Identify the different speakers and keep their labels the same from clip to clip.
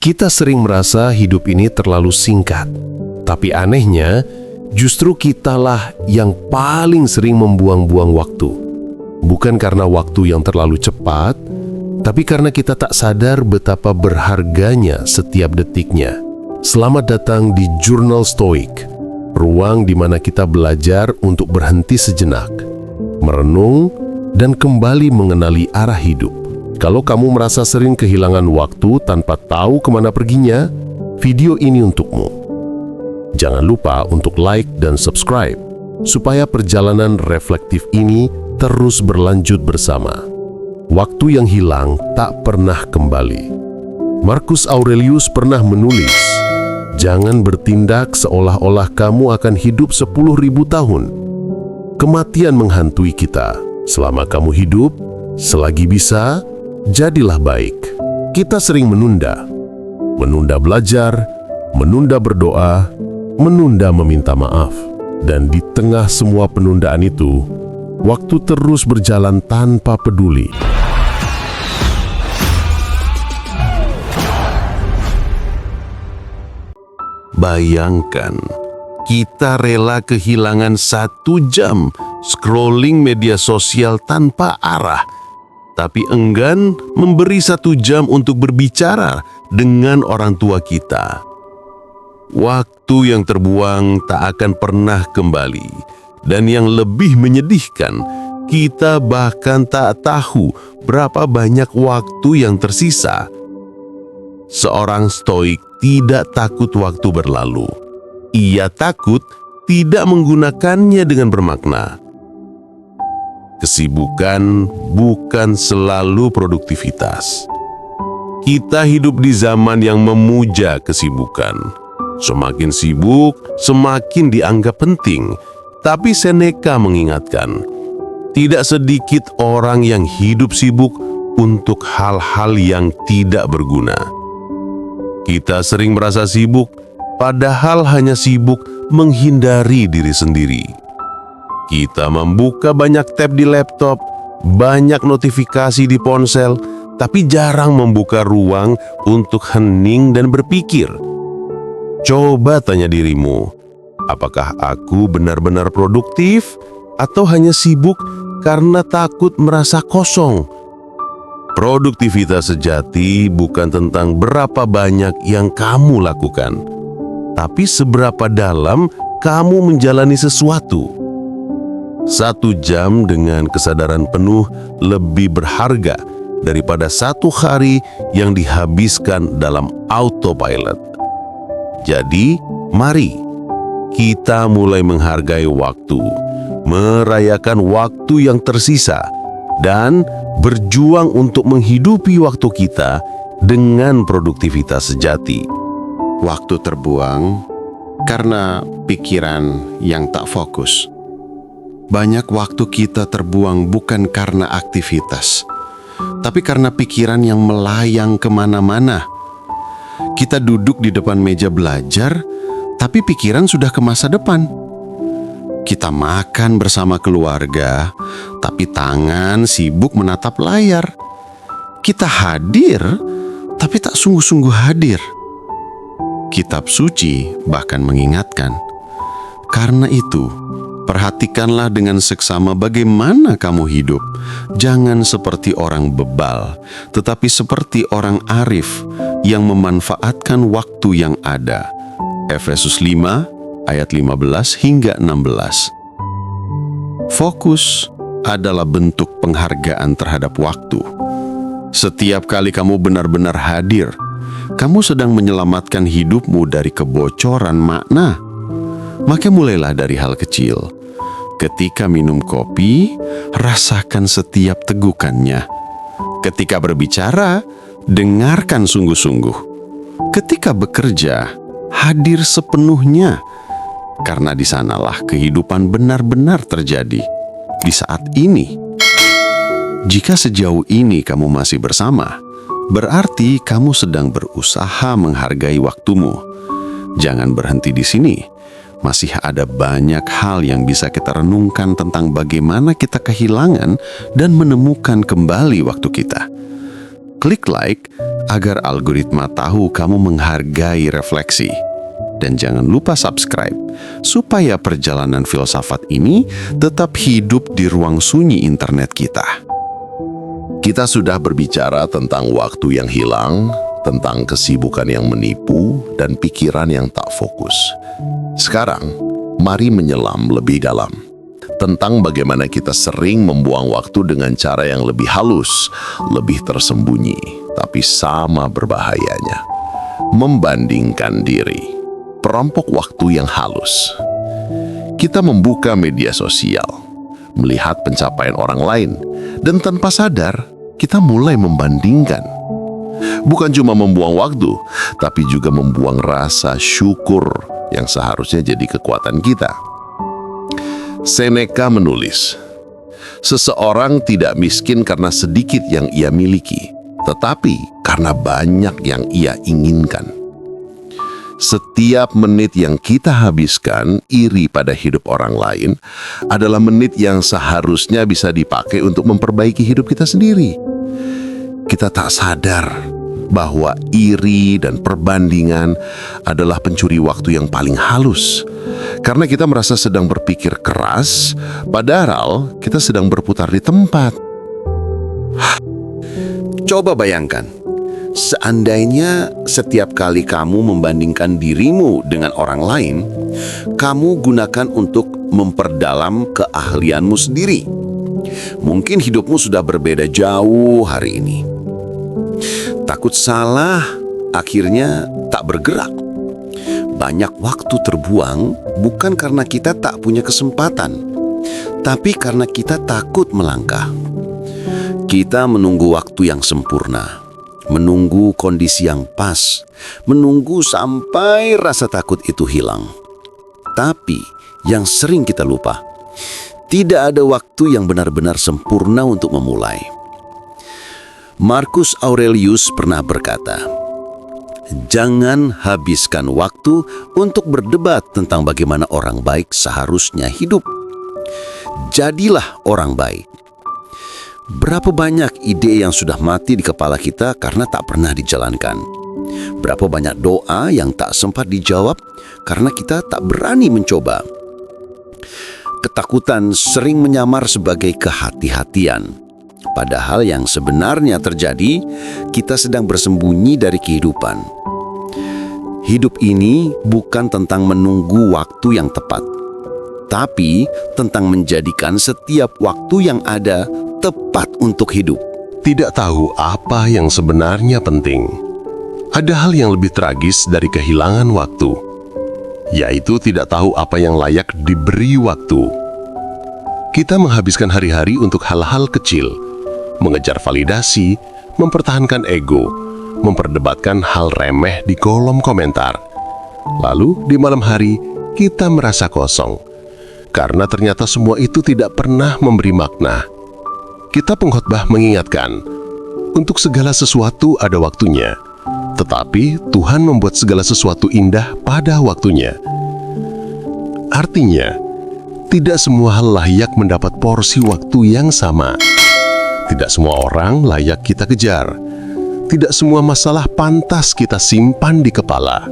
Speaker 1: Kita sering merasa hidup ini terlalu singkat. Tapi anehnya, justru kitalah yang paling sering membuang-buang waktu. Bukan karena waktu yang terlalu cepat, tapi karena kita tak sadar betapa berharganya setiap detiknya. Selamat datang di Jurnal Stoik, ruang di mana kita belajar untuk berhenti sejenak, merenung, dan kembali mengenali arah hidup. Kalau kamu merasa sering kehilangan waktu tanpa tahu kemana perginya, video ini untukmu. Jangan lupa untuk like dan subscribe, supaya perjalanan reflektif ini terus berlanjut bersama. Waktu yang hilang tak pernah kembali. Marcus Aurelius pernah menulis, "Jangan bertindak seolah-olah kamu akan hidup 10.000 tahun. Kematian menghantui kita. Selama kamu hidup, selagi bisa, jadilah baik." Kita sering menunda belajar, menunda berdoa, menunda meminta maaf. Dan di tengah semua penundaan itu, waktu terus berjalan tanpa peduli. Bayangkan, kita rela kehilangan 1 jam scrolling media sosial tanpa arah, tapi enggan memberi 1 jam untuk berbicara dengan orang tua kita. Waktu yang terbuang tak akan pernah kembali, dan yang lebih menyedihkan, kita bahkan tak tahu berapa banyak waktu yang tersisa. Seorang stoik tidak takut waktu berlalu. Ia takut tidak menggunakannya dengan bermakna. Kesibukan bukan selalu produktivitas. Kita hidup di zaman yang memuja kesibukan. Semakin sibuk, semakin dianggap penting. Tapi Seneca mengingatkan, tidak sedikit orang yang hidup sibuk untuk hal-hal yang tidak berguna. Kita sering merasa sibuk, padahal hanya sibuk menghindari diri sendiri. Kita membuka banyak tab di laptop, banyak notifikasi di ponsel, tapi jarang membuka ruang untuk hening dan berpikir. Coba tanya dirimu, apakah aku benar-benar produktif atau hanya sibuk karena takut merasa kosong? Produktivitas sejati bukan tentang berapa banyak yang kamu lakukan, tapi seberapa dalam kamu menjalani sesuatu. 1 jam dengan kesadaran penuh lebih berharga daripada 1 hari yang dihabiskan dalam autopilot. Jadi, mari kita mulai menghargai waktu, merayakan waktu yang tersisa, dan berjuang untuk menghidupi waktu kita dengan produktivitas sejati.
Speaker 2: Waktu terbuang karena pikiran yang tak fokus. Banyak waktu kita terbuang bukan karena aktivitas, tapi karena pikiran yang melayang kemana-mana. Kita duduk di depan meja belajar, tapi pikiran sudah ke masa depan. Kita makan bersama keluarga, tapi tangan sibuk menatap layar. Kita hadir, tapi tak sungguh-sungguh hadir. Kitab suci bahkan mengingatkan, karena itu, perhatikanlah dengan seksama bagaimana kamu hidup. Jangan seperti orang bebal, tetapi seperti orang arif yang memanfaatkan waktu yang ada. Efesus 5 ayat 15 hingga 16. Fokus adalah bentuk penghargaan terhadap waktu. Setiap kali kamu benar-benar hadir, kamu sedang menyelamatkan hidupmu dari kebocoran makna. Maka mulailah dari hal kecil. Ketika minum kopi, rasakan setiap tegukannya. Ketika berbicara, dengarkan sungguh-sungguh. Ketika bekerja, hadir sepenuhnya. Karena di sanalah kehidupan benar-benar terjadi. Di saat ini. Jika sejauh ini kamu masih bersama, berarti kamu sedang berusaha menghargai waktumu. Jangan berhenti di sini. Masih ada banyak hal yang bisa kita renungkan tentang bagaimana kita kehilangan dan menemukan kembali waktu kita. Klik like agar algoritma tahu kamu menghargai refleksi. Dan jangan lupa subscribe supaya perjalanan filsafat ini tetap hidup di ruang sunyi internet kita. Kita sudah berbicara tentang waktu yang hilang, tentang kesibukan yang menipu, dan pikiran yang tak fokus. Sekarang, mari menyelam lebih dalam tentang bagaimana kita sering membuang waktu dengan cara yang lebih halus, lebih tersembunyi, tapi sama berbahayanya. Membandingkan diri, perampok waktu yang halus. Kita membuka media sosial, melihat pencapaian orang lain, dan tanpa sadar, kita mulai membandingkan. Bukan cuma membuang waktu, tapi juga membuang rasa syukur yang seharusnya jadi kekuatan kita. Seneca menulis, seseorang tidak miskin karena sedikit yang ia miliki, tetapi karena banyak yang ia inginkan. Setiap menit yang kita habiskan iri pada hidup orang lain adalah menit yang seharusnya bisa dipakai untuk memperbaiki hidup kita sendiri. Kita tak sadar bahwa iri dan perbandingan adalah pencuri waktu yang paling halus. Karena kita merasa sedang berpikir keras, padahal kita sedang berputar di tempat.
Speaker 3: Coba bayangkan, seandainya setiap kali kamu membandingkan dirimu dengan orang lain, kamu gunakan untuk memperdalam keahlianmu sendiri. Mungkin hidupmu sudah berbeda jauh hari ini. Takut salah, akhirnya tak bergerak. Banyak waktu terbuang bukan karena kita tak punya kesempatan, tapi karena kita takut melangkah. Kita menunggu waktu yang sempurna, menunggu kondisi yang pas, menunggu sampai rasa takut itu hilang. Tapi yang sering kita lupa, tidak ada waktu yang benar-benar sempurna untuk memulai. Marcus Aurelius pernah berkata, "Jangan habiskan waktu untuk berdebat tentang bagaimana orang baik seharusnya hidup. Jadilah orang baik." Berapa banyak ide yang sudah mati di kepala kita karena tak pernah dijalankan? Berapa banyak doa yang tak sempat dijawab karena kita tak berani mencoba? Ketakutan sering menyamar sebagai kehati-hatian. Padahal yang sebenarnya terjadi, kita sedang bersembunyi dari kehidupan. Hidup ini bukan tentang menunggu waktu yang tepat, tapi tentang menjadikan setiap waktu yang ada tepat untuk hidup.
Speaker 1: Tidak tahu apa yang sebenarnya penting. Ada hal yang lebih tragis dari kehilangan waktu, yaitu tidak tahu apa yang layak diberi waktu. Kita menghabiskan hari-hari untuk hal-hal kecil, mengejar validasi, mempertahankan ego, memperdebatkan hal remeh di kolom komentar. Lalu di malam hari kita merasa kosong, karena ternyata semua itu tidak pernah memberi makna. Kita pengkhotbah mengingatkan, untuk segala sesuatu ada waktunya, tetapi Tuhan membuat segala sesuatu indah pada waktunya. Artinya, tidak semua hal layak mendapat porsi waktu yang sama. Tidak semua orang layak kita kejar. Tidak semua masalah pantas kita simpan di kepala.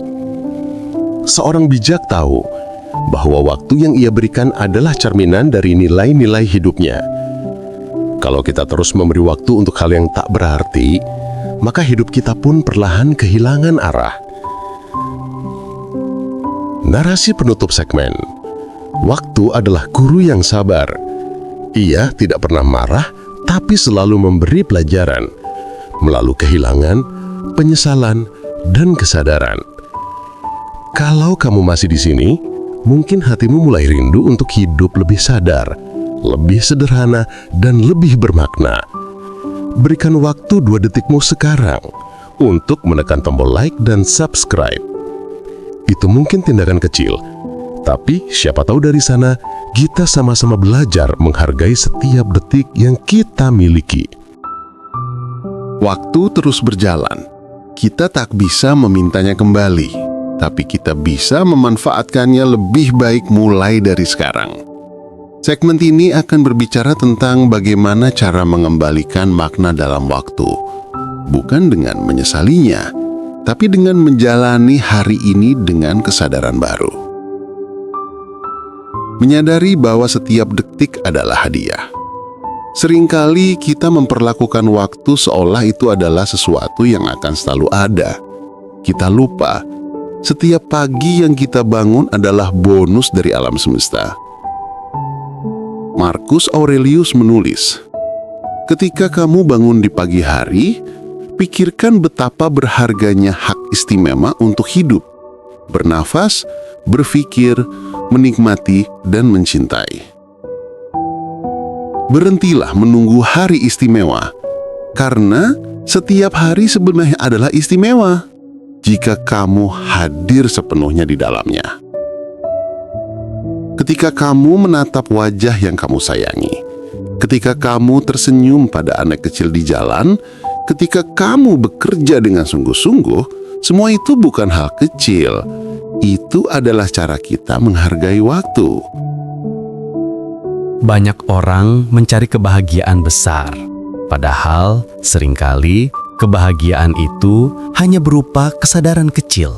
Speaker 1: Seorang bijak tahu bahwa waktu yang ia berikan adalah cerminan dari nilai-nilai hidupnya. Kalau kita terus memberi waktu untuk hal yang tak berarti, maka hidup kita pun perlahan kehilangan arah. Narasi penutup segmen. Waktu adalah guru yang sabar. Ia tidak pernah marah, tapi selalu memberi pelajaran melalui kehilangan, penyesalan, dan kesadaran. Kalau kamu masih di sini, mungkin hatimu mulai rindu untuk hidup lebih sadar, lebih sederhana, dan lebih bermakna. Berikan waktu 2 detikmu sekarang untuk menekan tombol like dan subscribe. Itu mungkin tindakan kecil, tapi siapa tahu dari sana kita sama-sama belajar menghargai setiap detik yang kita miliki.
Speaker 2: Waktu terus berjalan. Kita tak bisa memintanya kembali, tapi kita bisa memanfaatkannya lebih baik mulai dari sekarang. Segmen ini akan berbicara tentang bagaimana cara mengembalikan makna dalam waktu. bukan dengan menyesalinya, tapi dengan menjalani hari ini dengan kesadaran baru. Menyadari bahwa setiap detik adalah hadiah. Seringkali kita memperlakukan waktu seolah itu adalah sesuatu yang akan selalu ada. Kita lupa, setiap pagi yang kita bangun adalah bonus dari alam semesta. Marcus Aurelius menulis, "Ketika kamu bangun di pagi hari, pikirkan betapa berharganya hak istimewa untuk hidup, bernafas, berpikir, menikmati, dan mencintai. Berhentilah menunggu hari istimewa, karena setiap hari sebenarnya adalah istimewa jika kamu hadir sepenuhnya di dalamnya." Ketika kamu menatap wajah yang kamu sayangi, ketika kamu tersenyum pada anak kecil di jalan, ketika kamu bekerja dengan sungguh-sungguh, semua itu bukan hal kecil. Itu adalah cara kita menghargai waktu.
Speaker 4: Banyak orang mencari kebahagiaan besar, padahal seringkali kebahagiaan itu hanya berupa kesadaran kecil.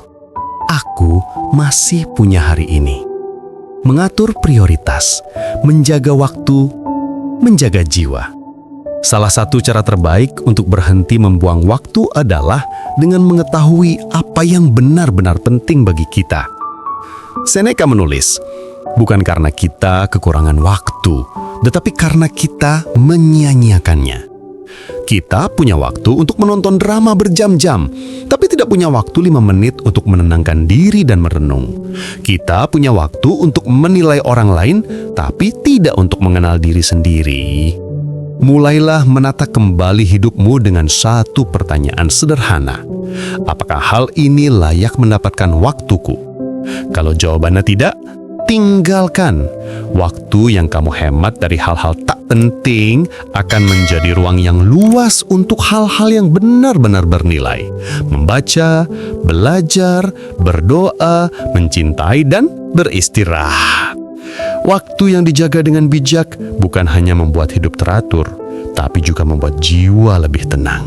Speaker 4: Aku masih punya hari ini. Mengatur prioritas, menjaga waktu, menjaga jiwa. Salah satu cara terbaik untuk berhenti membuang waktu adalah dengan mengetahui apa yang benar-benar penting bagi kita. Seneca menulis, bukan karena kita kekurangan waktu, tetapi karena kita menyia-nyiakannya. Kita punya waktu untuk menonton drama berjam-jam, tapi tidak punya waktu 5 menit untuk menenangkan diri dan merenung. Kita punya waktu untuk menilai orang lain, tapi tidak untuk mengenal diri sendiri. Mulailah menata kembali hidupmu dengan satu pertanyaan sederhana. Apakah hal ini layak mendapatkan waktuku? Kalau jawabannya tidak, tinggalkan. Waktu yang kamu hemat dari hal-hal tak penting akan menjadi ruang yang luas untuk hal-hal yang benar-benar bernilai. Membaca, belajar, berdoa, mencintai, dan beristirahat. Waktu yang dijaga dengan bijak bukan hanya membuat hidup teratur, tapi juga membuat jiwa lebih tenang.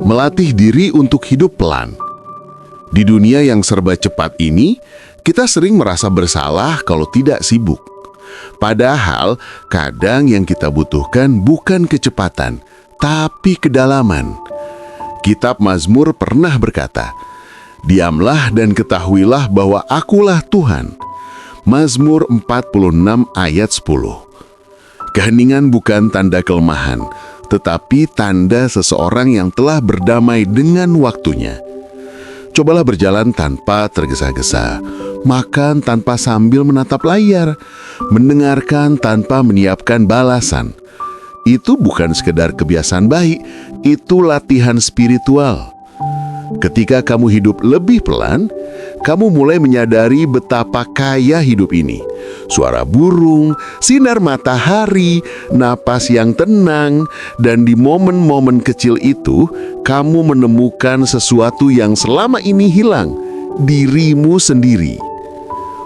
Speaker 2: Melatih diri untuk hidup pelan. Di dunia yang serba cepat ini, kita sering merasa bersalah kalau tidak sibuk. Padahal, kadang yang kita butuhkan bukan kecepatan, tapi kedalaman. Kitab Mazmur pernah berkata, "Diamlah dan ketahuilah bahwa akulah Tuhan." Mazmur 46 ayat 10. Keheningan bukan tanda kelemahan, tetapi tanda seseorang yang telah berdamai dengan waktunya. Cobalah berjalan tanpa tergesa-gesa, makan tanpa sambil menatap layar, mendengarkan tanpa menyiapkan balasan. Itu bukan sekedar kebiasaan baik, itu latihan spiritual. Ketika kamu hidup lebih pelan, kamu mulai menyadari betapa kaya hidup ini. Suara burung, sinar matahari, napas yang tenang, dan di momen-momen kecil itu, kamu menemukan sesuatu yang selama ini hilang, dirimu sendiri.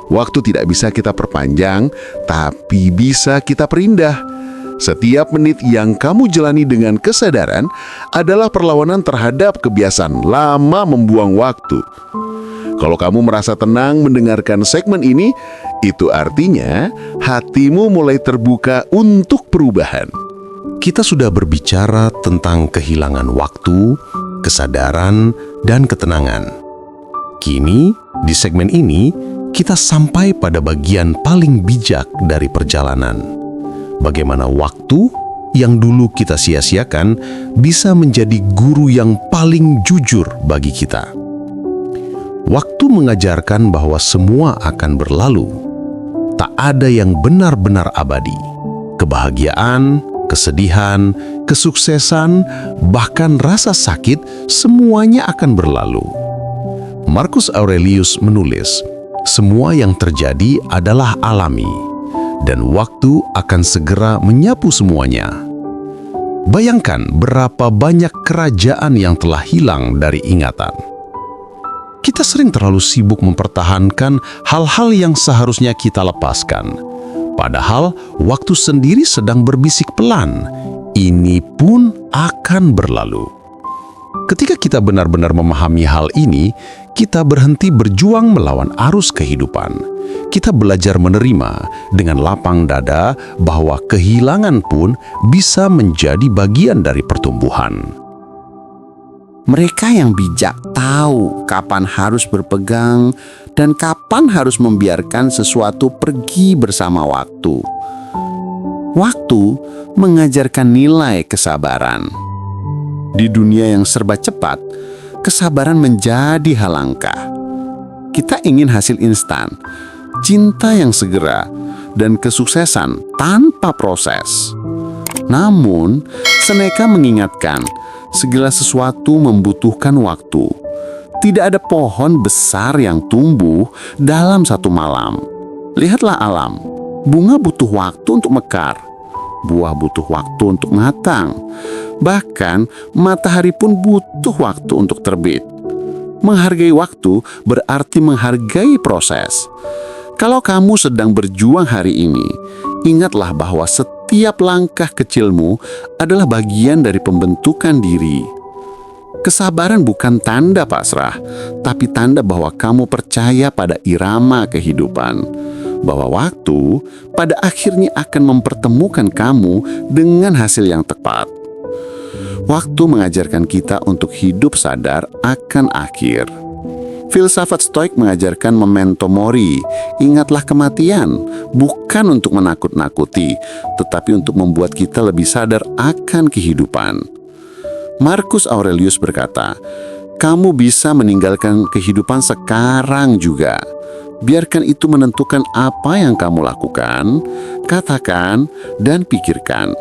Speaker 2: Waktu tidak bisa kita perpanjang, tapi bisa kita perindah. Setiap menit yang kamu jalani dengan kesadaran adalah perlawanan terhadap kebiasaan lama membuang waktu. Kalau kamu merasa tenang mendengarkan segmen ini, itu artinya hatimu mulai terbuka untuk perubahan.
Speaker 1: Kita sudah berbicara tentang kehilangan waktu, kesadaran, dan ketenangan. Kini, di segmen ini, kita sampai pada bagian paling bijak dari perjalanan. Bagaimana waktu yang dulu kita sia-siakan bisa menjadi guru yang paling jujur bagi kita. Waktu mengajarkan bahwa semua akan berlalu. Tak ada yang benar-benar abadi. Kebahagiaan, kesedihan, kesuksesan, bahkan rasa sakit, semuanya akan berlalu. Marcus Aurelius menulis, semua yang terjadi adalah alami, dan waktu akan segera menyapu semuanya. Bayangkan berapa banyak kerajaan yang telah hilang dari ingatan. Kita sering terlalu sibuk mempertahankan hal-hal yang seharusnya kita lepaskan. Padahal waktu sendiri sedang berbisik pelan, ini pun akan berlalu.
Speaker 2: Ketika kita benar-benar memahami hal ini, kita berhenti berjuang melawan arus kehidupan. Kita belajar menerima dengan lapang dada bahwa kehilangan pun bisa menjadi bagian dari pertumbuhan.
Speaker 5: Mereka yang bijak tahu kapan harus berpegang dan kapan harus membiarkan sesuatu pergi bersama waktu. Waktu mengajarkan nilai kesabaran. Di dunia yang serba cepat, kesabaran menjadi hal langka. Kita ingin hasil instan, cinta yang segera, dan kesuksesan tanpa proses. Namun, Seneca mengingatkan, segala sesuatu membutuhkan waktu. Tidak ada pohon besar yang tumbuh dalam satu malam. Lihatlah alam, bunga butuh waktu untuk mekar, buah butuh waktu untuk matang. Bahkan matahari pun butuh waktu untuk terbit. Menghargai waktu berarti menghargai proses. Kalau kamu sedang berjuang hari ini, ingatlah bahwa setiap langkah kecilmu adalah bagian dari pembentukan diri. Kesabaran bukan tanda pasrah, tapi tanda bahwa kamu percaya pada irama kehidupan. Bahwa waktu pada akhirnya akan mempertemukan kamu dengan hasil yang tepat. Waktu mengajarkan kita untuk hidup sadar akan akhir. Filsafat Stoik mengajarkan memento mori, ingatlah kematian, bukan untuk menakut-nakuti, tetapi untuk membuat kita lebih sadar akan kehidupan. Marcus Aurelius berkata, kamu bisa meninggalkan kehidupan sekarang juga. Biarkan itu menentukan apa yang kamu lakukan, katakan, dan pikirkan.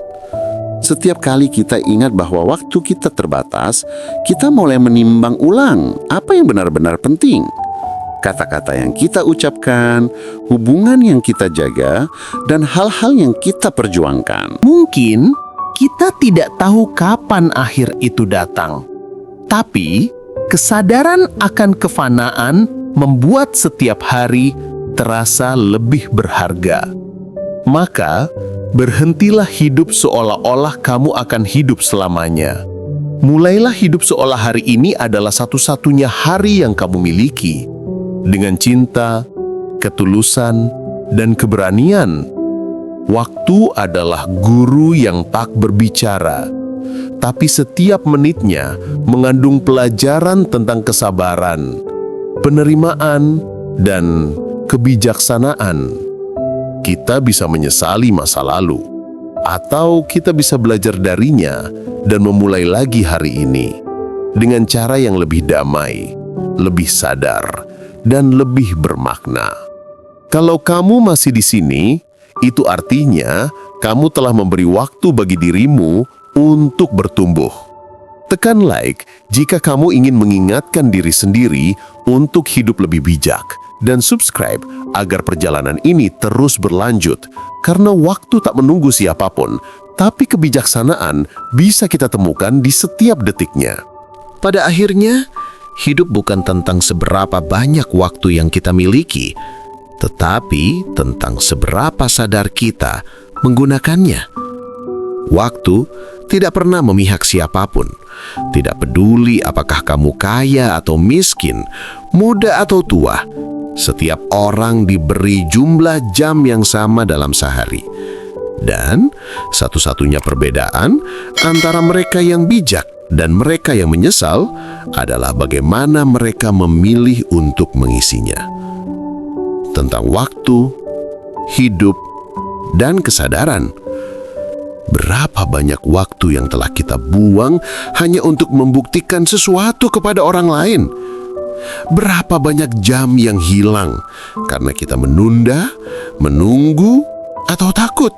Speaker 5: Setiap kali kita ingat bahwa waktu kita terbatas, kita mulai menimbang ulang apa yang benar-benar penting. Kata-kata yang kita ucapkan, hubungan yang kita jaga, dan hal-hal yang kita perjuangkan.
Speaker 6: Mungkin kita tidak tahu kapan akhir itu datang, tapi kesadaran akan kefanaan membuat setiap hari terasa lebih berharga. Maka, berhentilah hidup seolah-olah kamu akan hidup selamanya. Mulailah hidup seolah hari ini adalah satu-satunya hari yang kamu miliki. Dengan cinta, ketulusan, dan keberanian. Waktu adalah guru yang tak berbicara, tapi setiap menitnya mengandung pelajaran tentang kesabaran, penerimaan, dan kebijaksanaan. Kita bisa menyesali masa lalu, atau kita bisa belajar darinya dan memulai lagi hari ini dengan cara yang lebih damai, lebih sadar, dan lebih bermakna. Kalau kamu masih di sini, itu artinya kamu telah memberi waktu bagi dirimu untuk bertumbuh. Tekan like jika kamu ingin mengingatkan diri sendiri untuk hidup lebih bijak, dan subscribe agar perjalanan ini terus berlanjut. Karena waktu tak menunggu siapapun, tapi kebijaksanaan bisa kita temukan di setiap detiknya.
Speaker 1: Pada akhirnya, hidup bukan tentang seberapa banyak waktu yang kita miliki, tetapi tentang seberapa sadar kita menggunakannya. Waktu tidak pernah memihak siapapun. Tidak peduli apakah kamu kaya atau miskin, muda atau tua. Setiap orang diberi jumlah jam yang sama dalam sehari. Dan satu-satunya perbedaan antara mereka yang bijak dan mereka yang menyesal adalah bagaimana mereka memilih untuk mengisinya. Tentang waktu, hidup, dan kesadaran. Berapa banyak waktu yang telah kita buang hanya untuk membuktikan sesuatu kepada orang lain? Berapa banyak jam yang hilang karena kita menunda, menunggu, atau takut?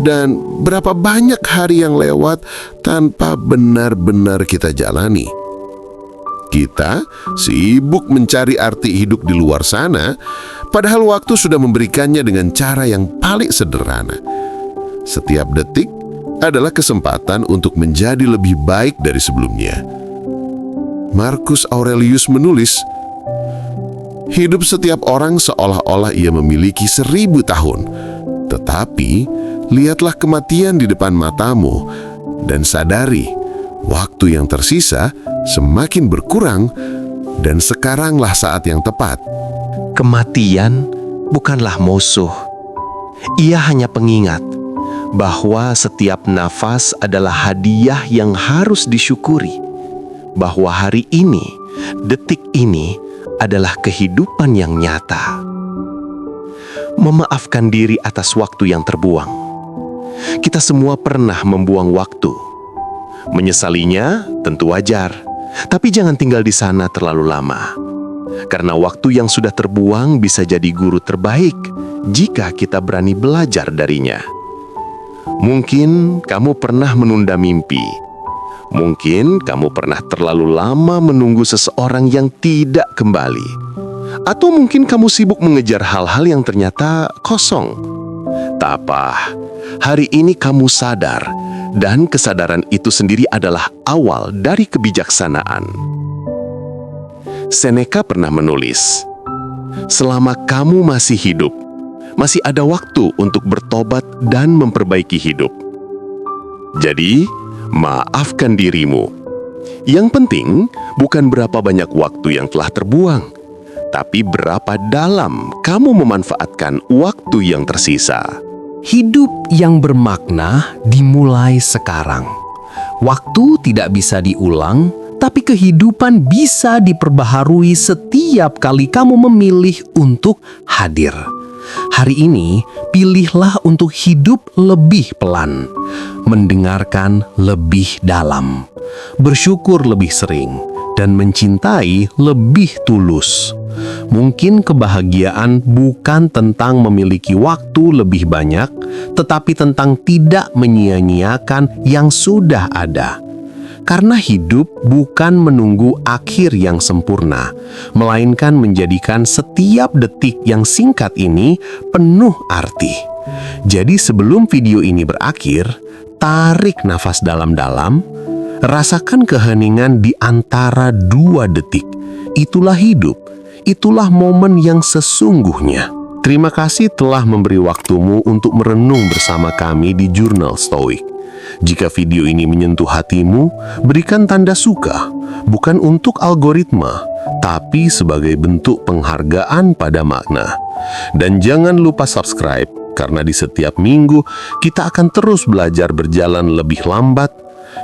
Speaker 1: Dan berapa banyak hari yang lewat tanpa benar-benar kita jalani? Kita sibuk mencari arti hidup di luar sana, padahal waktu sudah memberikannya dengan cara yang paling sederhana. Setiap detik adalah kesempatan untuk menjadi lebih baik dari sebelumnya. Marcus Aurelius menulis, hidup setiap orang seolah-olah ia memiliki 1000 tahun. Tetapi, lihatlah kematian di depan matamu dan sadari
Speaker 2: waktu yang tersisa semakin berkurang, dan sekaranglah saat yang tepat.
Speaker 1: Kematian bukanlah musuh. Ia hanya pengingat bahwa setiap nafas adalah hadiah yang harus disyukuri. Bahwa hari ini, detik ini adalah kehidupan yang nyata. Memaafkan diri atas waktu yang terbuang. Kita semua pernah membuang waktu. Menyesalinya tentu wajar, tapi jangan tinggal di sana terlalu lama. Karena waktu yang sudah terbuang bisa jadi guru terbaik jika kita berani belajar darinya. Mungkin kamu pernah menunda mimpi. Mungkin kamu pernah terlalu lama menunggu seseorang yang tidak kembali. Atau mungkin kamu sibuk mengejar hal-hal yang ternyata kosong. Tak apa, hari ini kamu sadar, dan kesadaran itu sendiri adalah awal dari kebijaksanaan. Seneca pernah menulis, "Selama kamu masih hidup, masih ada waktu untuk bertobat dan memperbaiki hidup. Jadi, maafkan dirimu. Yang penting bukan berapa banyak waktu yang telah terbuang, tapi berapa dalam kamu memanfaatkan waktu yang tersisa."
Speaker 6: Hidup yang bermakna dimulai sekarang. Waktu tidak bisa diulang, tapi kehidupan bisa diperbaharui setiap kali kamu memilih untuk hadir. Hari ini, pilihlah untuk hidup lebih pelan, mendengarkan lebih dalam, bersyukur lebih sering, dan mencintai lebih tulus. Mungkin kebahagiaan bukan tentang memiliki waktu lebih banyak, tetapi tentang tidak menyia-nyiakan yang sudah ada. Karena hidup bukan menunggu akhir yang sempurna, melainkan menjadikan setiap detik yang singkat ini penuh arti. Jadi sebelum video ini berakhir, tarik nafas dalam-dalam, rasakan keheningan di antara 2 detik. Itulah hidup, itulah momen yang sesungguhnya. Terima kasih telah memberi waktumu untuk merenung bersama kami di Jurnal Stoik. Jika video ini menyentuh hatimu, berikan tanda suka, bukan untuk algoritma, tapi sebagai bentuk penghargaan pada makna. Dan jangan lupa subscribe, karena di setiap minggu kita akan terus belajar berjalan lebih lambat,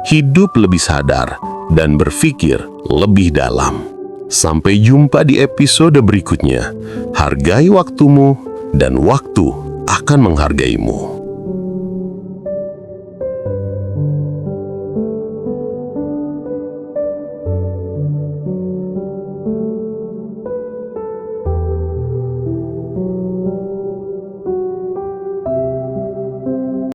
Speaker 6: hidup lebih sadar, dan berpikir lebih dalam. Sampai jumpa di episode berikutnya. Hargai waktumu, dan waktu akan menghargaimu.